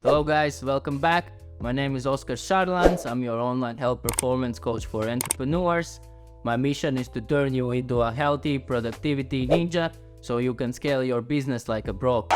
Hello guys, welcome back. My name is Oscar Charlans. I'm your online health performance coach for entrepreneurs. My mission is to turn you into a healthy productivity ninja so you can scale your business like a pro.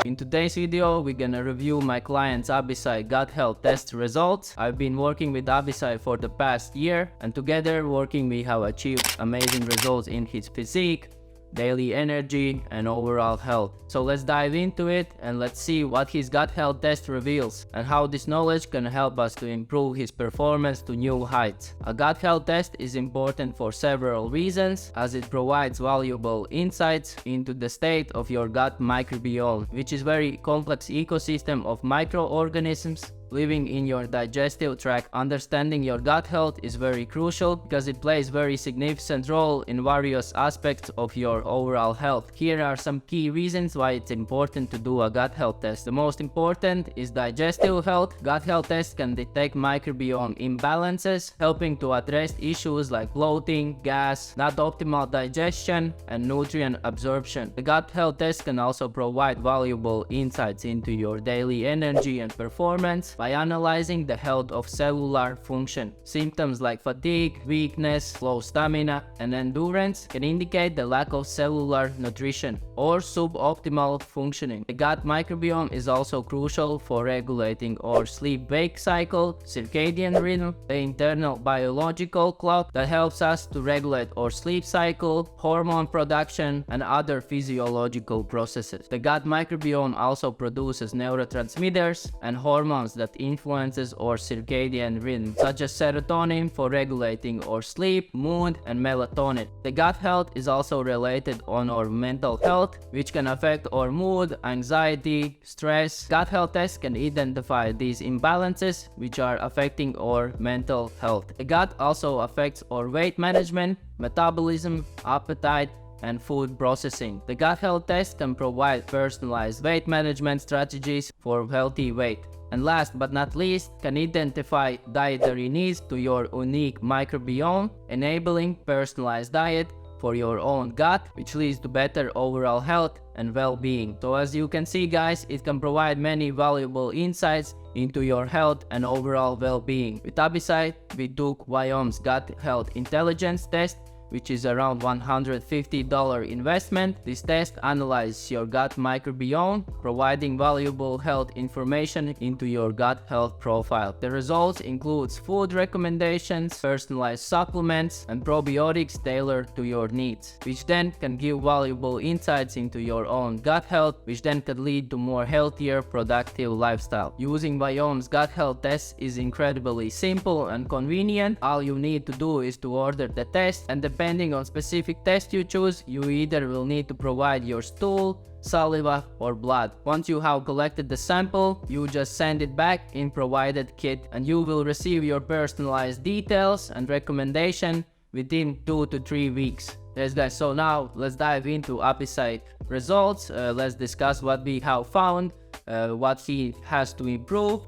In today's video, we're gonna review my client's Abhisai gut health test results. I've been working with Abhisai for the past year, and together working we have achieved amazing results in his physique, daily energy, and overall health. So let's dive into it and let's see what his gut health test reveals and how this knowledge can help us to improve his performance to new heights. A gut health test is important for several reasons, as it provides valuable insights into the state of your gut microbiome, which is a very complex ecosystem of microorganisms living in your digestive tract. Understanding your gut health is very crucial because it plays very significant role in various aspects of your overall health. Here are some key reasons why it's important to do a gut health test. The most important is digestive health. Gut health test can detect microbiome imbalances, helping to address issues like bloating, gas, not optimal digestion, and nutrient absorption. The gut health test can also provide valuable insights into your daily energy and performance by analyzing the health of cellular function. Symptoms like fatigue, weakness, low stamina, and endurance can indicate the lack of cellular nutrition or suboptimal functioning. The gut microbiome is also crucial for regulating our sleep-wake cycle, circadian rhythm, the internal biological clock that helps us to regulate our sleep cycle, hormone production, and other physiological processes. The gut microbiome also produces neurotransmitters and hormones that influences our circadian rhythm, such as serotonin for regulating our sleep, mood, and melatonin. The gut health is also related on our mental health, which can affect our mood, anxiety, stress. Gut health tests can identify these imbalances which are affecting our mental health. The gut also affects our weight management, metabolism, appetite, and food processing. The gut health test can provide personalized weight management strategies for healthy weight. And last but not least, can identify dietary needs to your unique microbiome, enabling personalized diet for your own gut, which leads to better overall health and well-being. So as you can see guys, it can provide many valuable insights into your health and overall well-being. With Abhisai, we took Viome's gut health intelligence test, which is around $150 investment. This test analyzes your gut microbiome, providing valuable health information into your gut health profile. The results includes food recommendations, personalized supplements, and probiotics tailored to your needs, which then can give valuable insights into your own gut health, which then could lead to more healthier, productive lifestyle. Using Viome's gut health test is incredibly simple and convenient. All you need to do is to order the test, and depending on specific test you choose, you either will need to provide your stool, saliva, or blood. Once you have collected the sample, you just send it back in provided kit, and you will receive your personalized details and recommendation within 2 to 3 weeks. Yes guys, so now let's dive into Abhisai results. Let's discuss what we have found, what he has to improve.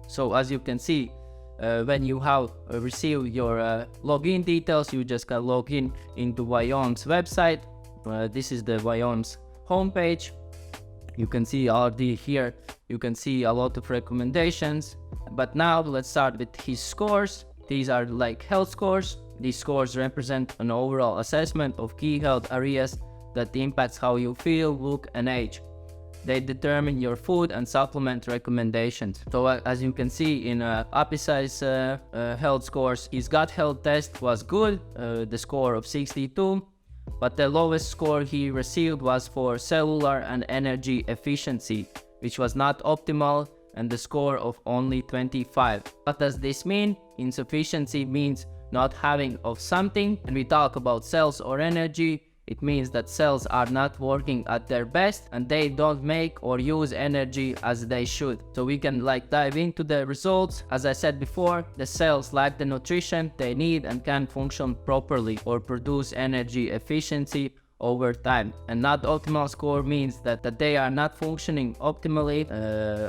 So as you can see, when you have received your login details, you just can log in into Viome's website. This is the Viome's homepage. You can see already here, you can see a lot of recommendations. But now let's start with his scores. These are like health scores. These scores represent an overall assessment of key health areas that impacts how you feel, look, and age. They determine your food and supplement recommendations. So as you can see in Abhisai's health scores, his gut health test was good, the score of 62, but the lowest score he received was for cellular and energy efficiency, which was not optimal, and the score of only 25. What does this mean? Insufficiency means not having of something. And we talk about cells or energy, it means that cells are not working at their best and they don't make or use energy as they should. So we can dive into the results. As I said before, the cells lack the nutrition they need and can't function properly or produce energy efficiency over time. And not optimal score means that they are not functioning optimally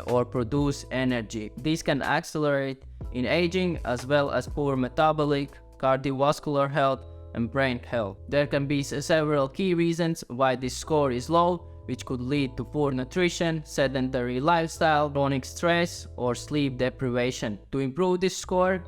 or produce energy. These can accelerate in aging, as well as poor metabolic, cardiovascular health, and brain health. There can be several key reasons why this score is low, which could lead to poor nutrition, sedentary lifestyle, chronic stress, or sleep deprivation. To improve this score,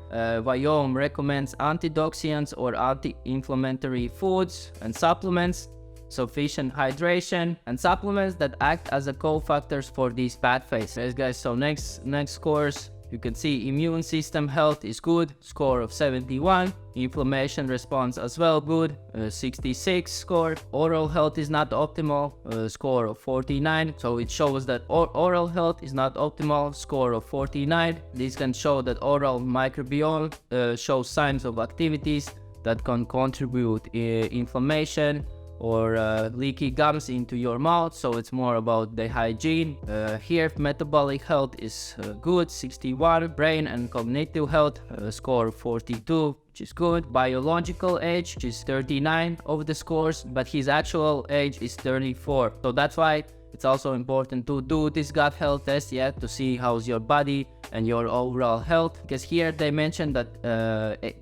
Viome recommends antioxidants or anti-inflammatory foods and supplements, sufficient hydration, and supplements that act as a cofactors for these pathways. Yes guys, so next scores, you can see immune system health is good, score of 71. Inflammation response as well good, 66 score. Oral health is not optimal, score of 49. So it shows that oral health is not optimal, score of 49. This can show that oral microbiome shows signs of activities that can contribute inflammation or leaky gums into your mouth, so it's more about the hygiene. Here metabolic health is good, 61. Brain and cognitive health, score 42, which is good. Biological age, which is 39 of the scores, but his actual age is 34. So that's why it's also important to do this gut health test, to see how's your body and your overall health, because here they mentioned that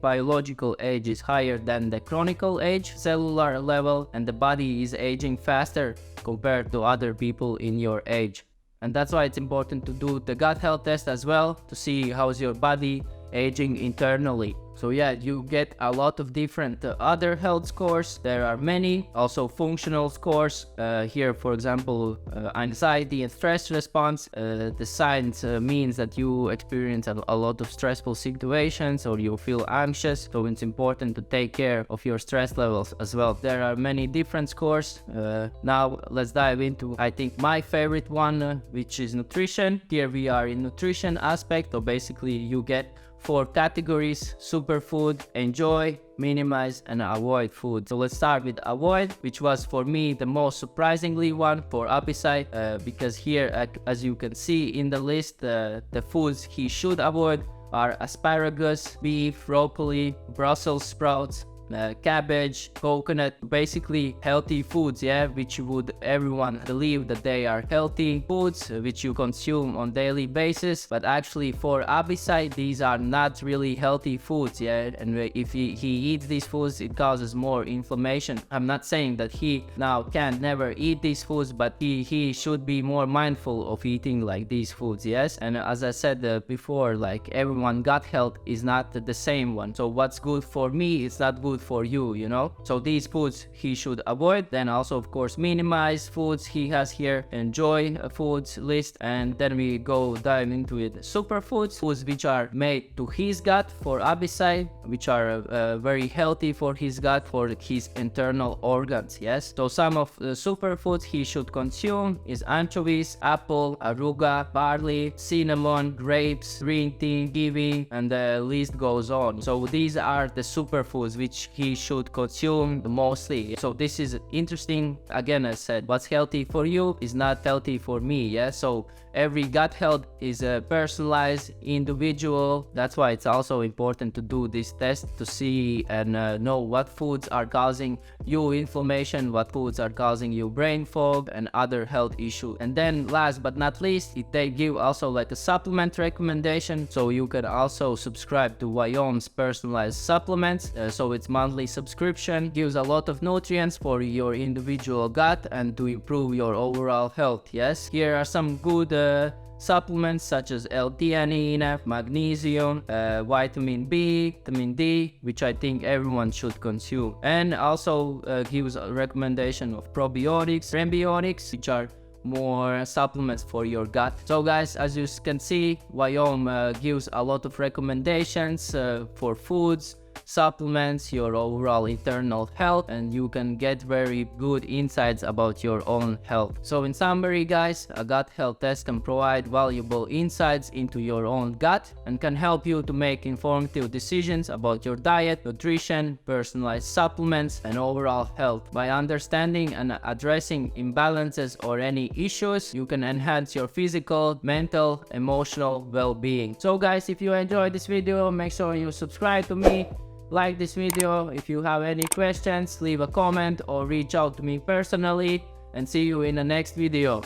biological age is higher than the chronicle age, cellular level, and the body is aging faster compared to other people in your age. And that's why it's important to do the gut health test as well, to see how's your body aging internally. So you get a lot of different other health scores. There are many, also functional scores. Here, for example, anxiety and stress response. The signs means that you experience a lot of stressful situations or you feel anxious. So it's important to take care of your stress levels as well. There are many different scores. Now let's dive into, I think, my favorite one, which is nutrition. Here we are in nutrition aspect. So basically you get 4 categories: superfood, enjoy, minimize, and avoid food. So let's start with avoid, which was for me the most surprisingly one for Abhisai, because here, as you can see in the list, the foods he should avoid are asparagus, beef, broccoli, Brussels sprouts, cabbage, coconut, basically healthy foods, which would everyone believe that they are healthy foods which you consume on daily basis, but actually for Abhisai these are not really healthy foods, and if he eats these foods it causes more inflammation. I'm not saying that he now can never eat these foods, but he should be more mindful of eating like these foods, and as I said before, like everyone gut health is not the same one, so what's good for me is not good for you, so these foods he should avoid. Then also of course minimize foods he has here, enjoy foods list, and then we go dive into it. Superfoods, foods which are made to his gut for Abhisai, which are very healthy for his gut, for his internal organs, so some of the superfoods he should consume is anchovies, apple, arugula, barley, cinnamon, grapes, green tea, kiwi, and the list goes on. So these are the superfoods which he should consume mostly. So this is interesting. Again, I said what's healthy for you is not healthy for me, so every gut health is a personalized, individual. That's why it's also important to do this test to see and know what foods are causing you inflammation, what foods are causing you brain fog and other health issues. And then last but not least, they give also like a supplement recommendation, so you can also subscribe to Viome's personalized supplements. So it's monthly subscription, gives a lot of nutrients for your individual gut and to improve your overall health. Here are some good supplements such as L-theanine, magnesium, vitamin B, vitamin D, which I think everyone should consume, and also gives a recommendation of probiotics, prebiotics, which are more supplements for your gut. So guys, as you can see, Viome gives a lot of recommendations for foods, supplements, your overall internal health, and you can get very good insights about your own health. So in summary guys, a gut health test can provide valuable insights into your own gut and can help you to make informative decisions about your diet, nutrition, personalized supplements, and overall health. By understanding and addressing imbalances or any issues, you can enhance your physical, mental, emotional well-being. So guys, if you enjoyed this video, make sure you subscribe to me, like this video. If you have any questions, leave a comment or reach out to me personally, and see you in the next video.